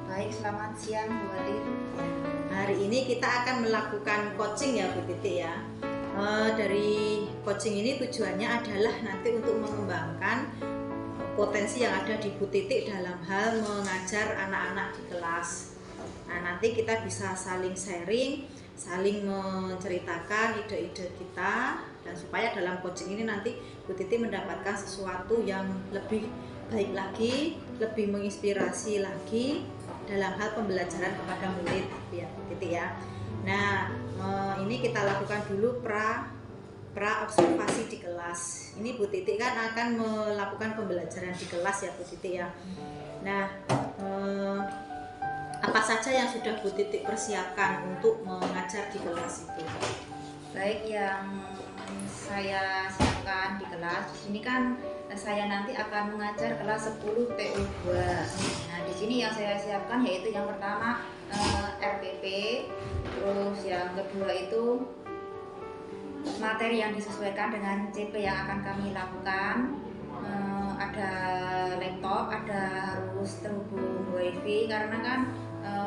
Baik, selamat siang Bu Alif. Hari ini kita akan melakukan coaching ya Bu Titi ya. Dari coaching ini tujuannya adalah nanti untuk mengembangkan potensi yang ada di Bu Titi dalam hal mengajar anak-anak di kelas. Nah, nanti kita bisa saling sharing, saling menceritakan ide-ide kita, dan supaya dalam coaching ini nanti Bu Titi mendapatkan sesuatu yang lebih baik lagi, lebih menginspirasi lagi dalam hal pembelajaran kepada murid ya Bu Titi ya. Nah, ini kita lakukan dulu pra observasi di kelas. Ini Bu Titi kan akan melakukan pembelajaran di kelas ya Bu Titi ya. Nah, apa saja yang sudah Bu Titi persiapkan untuk mengajar di kelas itu? Baik, yang saya siapkan di kelas ini kan saya nanti akan mengajar kelas 10 PU2. Nah, di sini yang saya siapkan yaitu yang pertama RPP, terus yang kedua itu materi yang disesuaikan dengan CP yang akan kami lakukan. Ada laptop, ada harus terhubung WiFi karena kan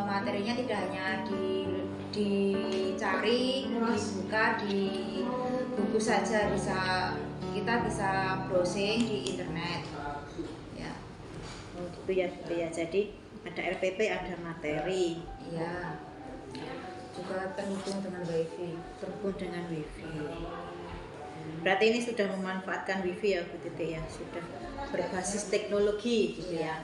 materinya tidak hanya dicari, dibuka di buku saja, kita bisa browsing di internet ya. Gitu ya Bu ya. Jadi ada RPP, ada materi. Iya. Juga terhubung dengan WiFi. Berarti ini sudah memanfaatkan WiFi ya Bu Titi ya, sudah berbasis teknologi gitu ya.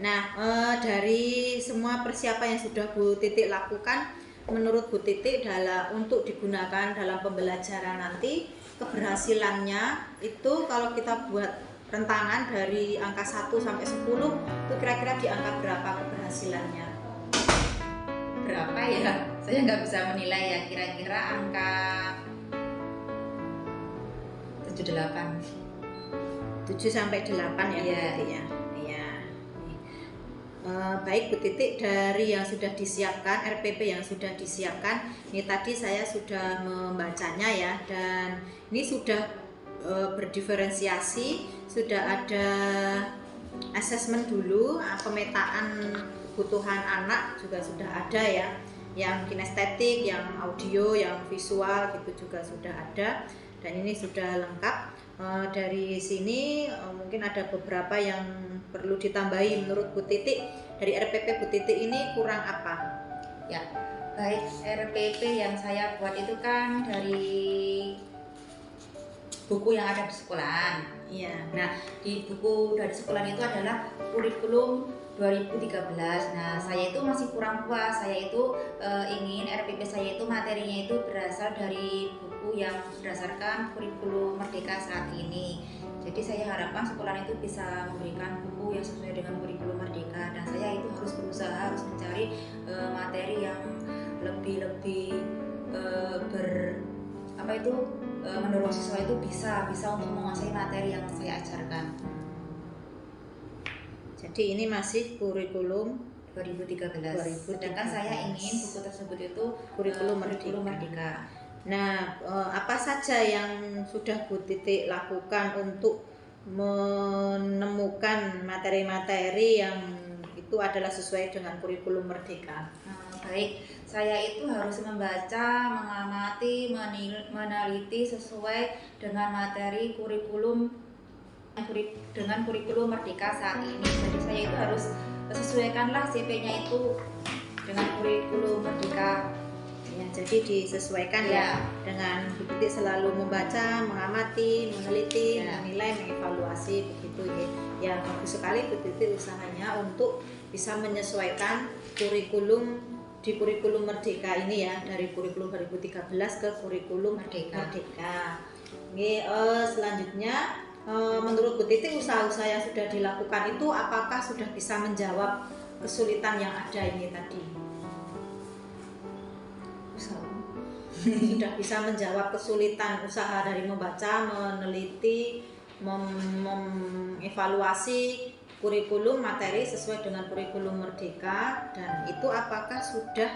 Nah, dari semua persiapan yang sudah Bu Titi lakukan, menurut Bu Titi untuk digunakan dalam pembelajaran nanti, keberhasilannya itu kalau kita buat rentangan dari angka 1 sampai 10, itu kira-kira di angka berapa keberhasilannya? Berapa ya? Saya nggak bisa menilai ya, kira-kira angka 7-8. 7 sampai 8 ya Bu Titi ya. Baik Bu Titi, dari yang sudah disiapkan, RPP yang sudah disiapkan, ini tadi saya sudah membacanya ya, dan ini sudah berdiferensiasi, sudah ada asesmen dulu, pemetaan kebutuhan anak juga sudah ada ya, yang kinestetik, yang audio, yang visual gitu juga sudah ada, dan ini sudah lengkap. Dari sini mungkin ada beberapa yang perlu ditambahi menurut Bu Titi. Dari RPP Bu Titi ini kurang apa? Ya, baik, RPP yang saya buat itu kan dari buku yang ada di sekolahan. Iya. Nah, di buku dari sekolahan itu adalah kurikulum 2013. Nah, saya itu masih kurang puas. Saya itu ingin RPP saya itu materinya itu berasal dari buku yang berdasarkan kurikulum Merdeka saat ini. Jadi saya harapkan sekolahan itu bisa memberikan buku yang sesuai dengan kurikulum Merdeka, dan saya itu harus berusaha, harus mencari materi yang lebih mendorong siswa itu bisa untuk menguasai materi yang saya ajarkan. Jadi ini masih kurikulum 2013. Sedangkan saya ingin buku tersebut itu kurikulum Merdeka. Nah, apa saja yang sudah Bu Titi lakukan untuk menemukan materi-materi yang itu adalah sesuai dengan kurikulum Merdeka? Baik, saya itu harus membaca, mengamati, meneliti sesuai dengan materi kurikulum Merdeka saat ini. Jadi saya itu harus sesuaikanlah CP-nya itu dengan kurikulum Merdeka. Ya, jadi disesuaikan ya dengan Bu Titi selalu membaca, mengamati, meneliti, menilai, mengevaluasi begitu ya. Ya, bagus sekali Bu Titi usahanya untuk bisa menyesuaikan kurikulum di kurikulum Merdeka ini ya, dari kurikulum 2013 ke kurikulum Merdeka. Ini selanjutnya menurut Bu Titi usaha-usaha yang sudah dilakukan itu apakah sudah bisa menjawab kesulitan yang ada ini tadi? Sudah bisa menjawab kesulitan usaha dari membaca, meneliti, mengevaluasi kurikulum materi sesuai dengan kurikulum Merdeka, dan itu apakah sudah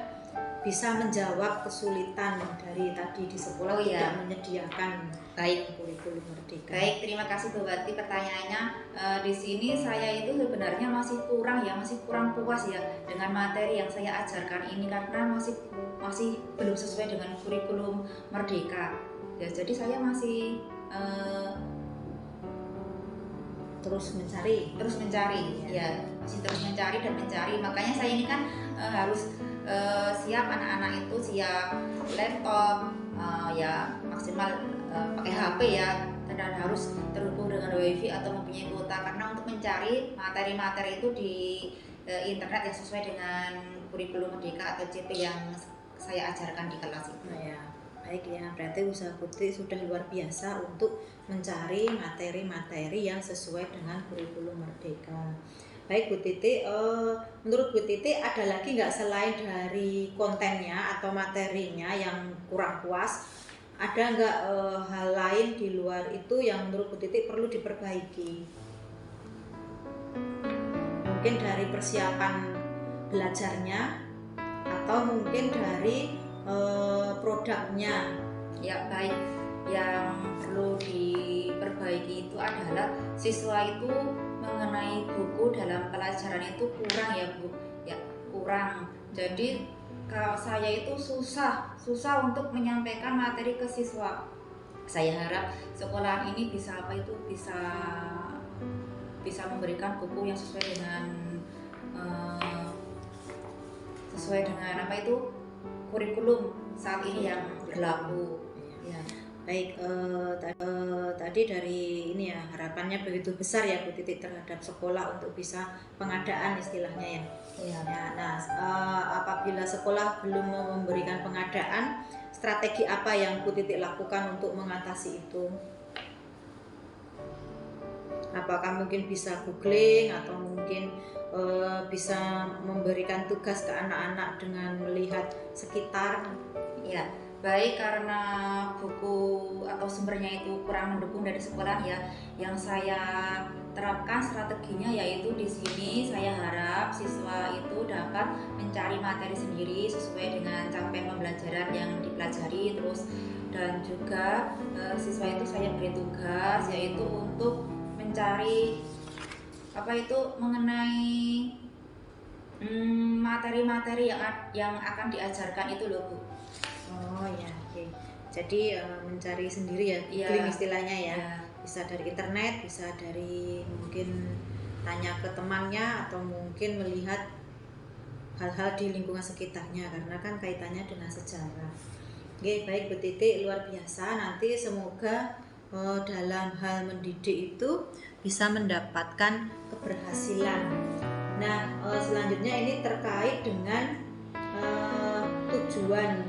bisa menjawab kesulitan dari tadi di sekolah Oh, iya. tidak menyediakan Baik. kurikulum merdeka. Baik, terima kasih Bu Wati pertanyaannya. Di sini saya itu sebenarnya masih kurang puas ya dengan materi yang saya ajarkan ini karena masih belum sesuai dengan kurikulum merdeka. Ya, jadi saya masih Terus mencari. masih terus mencari dan mencari. Makanya saya ini kan harus siap, anak-anak itu siap laptop, ya maksimal pakai HP ya, dan harus terhubung dengan WiFi atau mempunyai kuota karena untuk mencari materi-materi itu di internet yang sesuai dengan kurikulum merdeka atau CP yang saya ajarkan di kelas itu. Nah, ya. Baik ya, berarti usaha Putih sudah luar biasa untuk mencari materi-materi yang sesuai dengan kurikulum merdeka. Baik Bu Titi, menurut Bu Titi ada lagi nggak selain dari kontennya atau materinya yang kurang puas? Ada nggak hal lain di luar itu yang menurut Bu Titi perlu diperbaiki? Mungkin dari persiapan belajarnya atau mungkin dari produknya. Ya, baik. Yang perlu diperbaiki itu adalah siswa itu mengenai buku dalam pelajaran itu kurang ya Bu. Ya, kurang. Jadi kalau saya itu susah untuk menyampaikan materi ke siswa. Saya harap sekolah ini bisa bisa memberikan buku yang sesuai dengan kurikulum saat ini yang berlaku. Ya. Baik, tadi dari ini ya, harapannya begitu besar ya Bu Titi terhadap sekolah untuk bisa pengadaan istilahnya ya. Ya. Nah, apabila sekolah belum mau memberikan pengadaan, strategi apa yang Bu Titi lakukan untuk mengatasi itu? Apakah mungkin bisa googling atau mungkin bisa memberikan tugas ke anak-anak dengan melihat sekitar? Ya, baik, karena buku atau sumbernya itu kurang mendukung dari sekolah ya. Yang saya terapkan strateginya yaitu di sini saya harap siswa itu dapat mencari materi sendiri sesuai dengan capaian pembelajaran yang dipelajari, terus dan juga siswa itu saya beri tugas yaitu untuk mencari mengenai materi-materi yang akan diajarkan itu loh Bu. Oh ya, oke. Jadi mencari sendiri ya, googling istilahnya ya. Bisa dari internet, bisa dari mungkin tanya ke temannya atau mungkin melihat hal-hal di lingkungan sekitarnya karena kan kaitannya dengan sejarah. Oke, baik Bu Titi, luar biasa. Nanti semoga dalam hal mendidik itu bisa mendapatkan keberhasilan. Nah, selanjutnya ini terkait dengan tujuan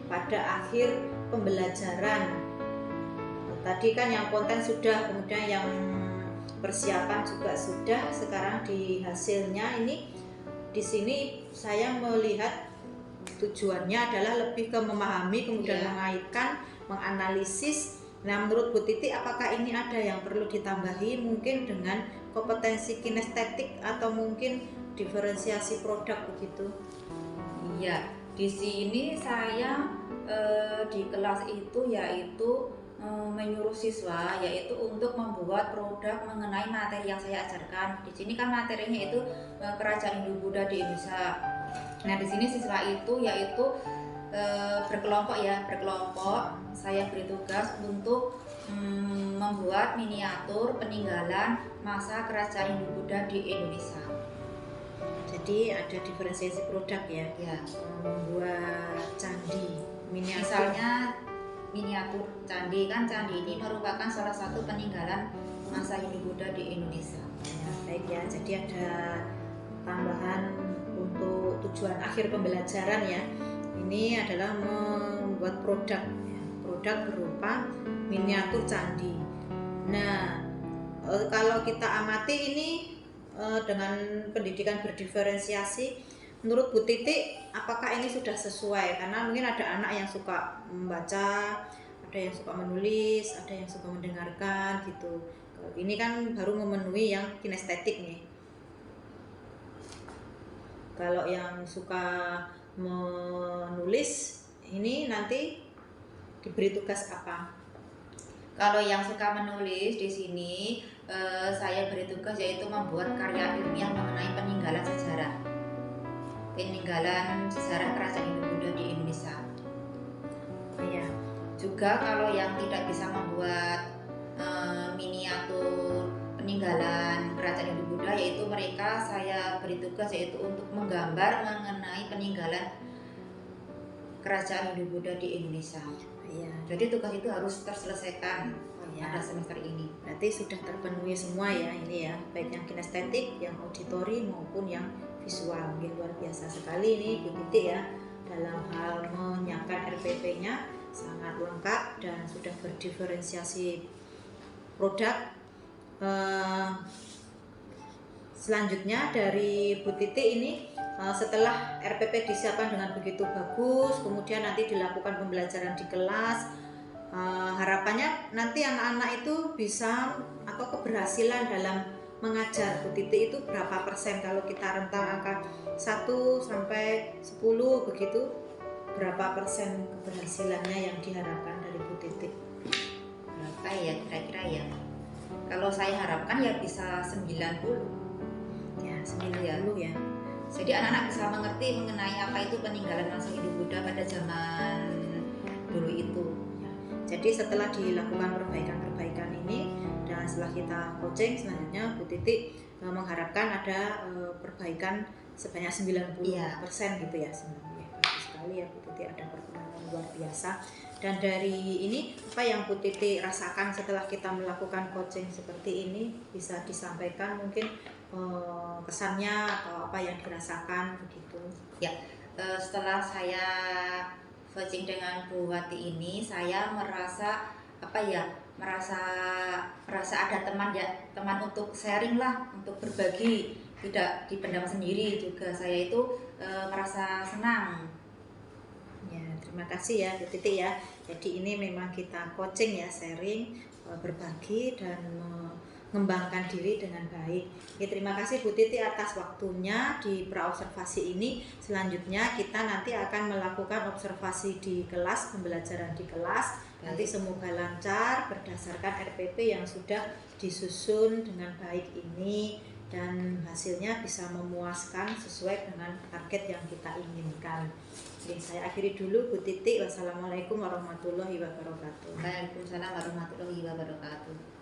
pada akhir pembelajaran. Tadi kan yang konten sudah, kemudian yang persiapan juga sudah. Sekarang di hasilnya ini, di sini saya melihat tujuannya adalah lebih ke memahami, kemudian mengaitkan, menganalisis. Nah, menurut Bu Titi, apakah ini ada yang perlu ditambahi mungkin dengan kompetensi kinestetik atau mungkin diferensiasi produk begitu? Iya, di sini saya di kelas itu yaitu menyuruh siswa yaitu untuk membuat produk mengenai materi yang saya ajarkan. Di sini kan materinya itu Kerajaan Hindu-Buddha di Indonesia. Nah, di sini siswa itu yaitu berkelompok. Saya beri tugas untuk membuat miniatur peninggalan masa Kerajaan Hindu-Buddha di Indonesia. Jadi ada diferensiasi produk ya, membuat candi miniatur. Misalnya miniatur candi, kan candi ini merupakan salah satu peninggalan masa Hindu-Buddha di Indonesia. Ya, baik ya, jadi ada tambahan untuk tujuan akhir pembelajaran ya. Ini adalah membuat produk berupa miniatur candi. Nah, kalau kita amati ini dengan pendidikan berdiferensiasi, menurut Bu Titi apakah ini sudah sesuai? Karena mungkin ada anak yang suka membaca, ada yang suka menulis, ada yang suka mendengarkan gitu. Ini kan baru memenuhi yang kinestetik nih. Kalau yang suka menulis ini nanti diberi tugas apa? Kalau yang suka menulis di sini, saya beri tugas yaitu membuat karya ilmiah mengenai peninggalan sejarah Kerajaan Hindu-Buddha di Indonesia. Ya. Juga kalau yang tidak bisa membuat miniatur peninggalan Kerajaan Hindu-Buddha, yaitu mereka saya beri tugas yaitu untuk menggambar mengenai peninggalan Kerajaan Hindu-Buddha di Indonesia. Ya. Jadi tugas itu harus terselesaikan Ya. pada semester ini. Berarti sudah terpenuhi semua ya ini ya, baik yang kinestetik, yang auditori maupun yang visual. Luar biasa sekali ini Bu Titi ya, dalam hal menyiapkan RPP-nya sangat lengkap dan sudah berdiferensiasi produk. Selanjutnya dari Bu Titi ini, setelah RPP disiapkan dengan begitu bagus, kemudian nanti dilakukan pembelajaran di kelas, harapannya nanti anak-anak itu bisa atau keberhasilan dalam mengajar Bu Titi itu berapa persen? Kalau kita rentang angka 1 sampai 10 begitu, berapa persen keberhasilannya yang diharapkan dari Bu Titi? Berapa ya kira-kira ya? Kalau saya harapkan ya bisa 90. Ya, 90 ya. Jadi anak-anak bisa mengerti mengenai apa itu peninggalan masa Hindu-Buddha pada zaman dulu itu. Jadi setelah dilakukan perbaikan-perbaikan ini dan setelah kita coaching, selanjutnya Bu Titi mengharapkan ada perbaikan sebanyak 90% gitu ya. Sebenarnya bagus sekali ya Bu Titi, ada perkembangan luar biasa. Dan dari ini apa yang Bu Titi rasakan setelah kita melakukan coaching seperti ini, bisa disampaikan mungkin kesannya atau apa yang dirasakan begitu. Ya, setelah saya coaching dengan Bu Wati ini, saya merasa merasa ada teman untuk sharing lah, untuk berbagi, tidak dipendam sendiri. Juga saya itu merasa senang. Ya, terima kasih ya Bu Titi ya. Jadi ini memang kita coaching ya, sharing, berbagi dan mengembangkan diri dengan baik. Ya, terima kasih Bu Titi atas waktunya di praobservasi ini. Selanjutnya kita nanti akan melakukan observasi di kelas, pembelajaran di kelas. Nanti semoga lancar berdasarkan RPP yang sudah disusun dengan baik ini dan hasilnya bisa memuaskan sesuai dengan target yang kita inginkan. Oke, saya akhiri dulu Bu Titi. Wassalamualaikum warahmatullahi wabarakatuh. Waalaikumsalam warahmatullahi wabarakatuh.